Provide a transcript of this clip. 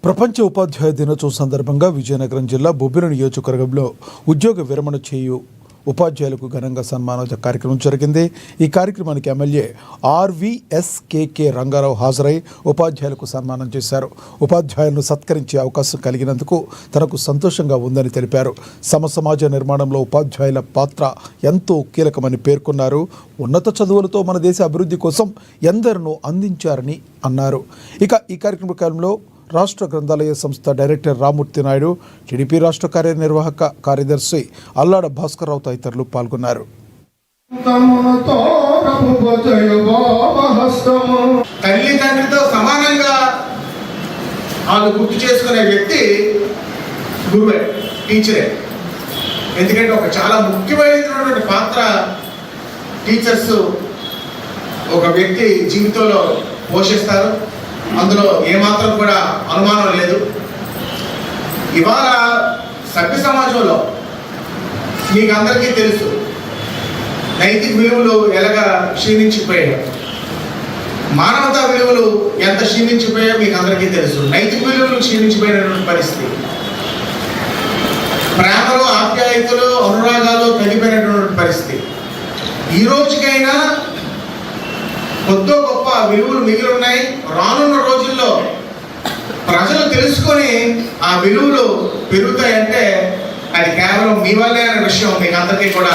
ప్రపంచ ఉపాధ్యాయ దినోత్సవం సందర్భంగా విజయనగరం జిల్లా బొబ్బిలి నియోజకవర్గంలో ఉద్యోగ విరమణ చేయు ఉపాధ్యాయులకు ఘనంగా సన్మాన కార్యక్రమం జరిగింది. ఈ కార్యక్రమానికి ఎమ్మెల్యే ఆర్వీఎస్కేకే రంగారావు హాజరై ఉపాధ్యాయులకు సన్మానం చేశారు. ఉపాధ్యాయులను సత్కరించే అవకాశం కలిగినందుకు తనకు సంతోషంగా ఉందని తెలిపారు. సమాజ నిర్మాణంలో ఉపాధ్యాయుల పాత్ర ఎంతో కీలకమని పేర్కొన్నారు. ఉన్నత చదువులతో మన దేశ అభివృద్ధి కోసం ఎందరినో అందించారని అన్నారు. ఇక ఈ కార్యక్రమంలో రాష్ట్ర గ్రంథాలయ సంస్థ డైరెక్టర్ రామూర్తి నాయుడు, టీడీపీ రాష్ట్ర కార్యనిర్వాహక కార్యదర్శి అల్లాడ భాస్కర్రావు తదితరులు పాల్గొన్నారు. తల్లిదండ్రితో సమానంగా వాళ్ళు గుర్తు చేసుకునే వ్యక్తి గురువే, టీచరే. ఎందుకంటే ఒక చాలా ముఖ్యమైనటువంటి పాత్ర టీచర్స్ ఒక వ్యక్తి జీవితంలో పోషిస్తారు. అందులో ఏమాత్రం కూడా అనుమానం లేదు. ఇవాళ సభ్య సమాజంలో మీకు అందరికీ తెలుసు నైతిక విలువలు ఎలాగా క్షీణించిపోయాయి, మానవతా విలువలు ఎంత క్షీణించిపోయాయో మీకు అందరికీ తెలుసు. నైతిక విలువలు క్షీణించిపోయినటువంటి పరిస్థితి, ప్రేమలు, ఆప్యాయతలు, అనురాగాలు తగ్గిపోయినటువంటి పరిస్థితి. ఈ రోజుకైనా కొద్దో గొప్ప విలువలు మిగిలి ఉన్నాయి. రానున్న రోజుల్లో ప్రజలు తెలుసుకొని ఆ విలువలు పెరుగుతాయంటే అది కేవలం మీ వల్లే అనే విషయం మీకు అందరికీ కూడా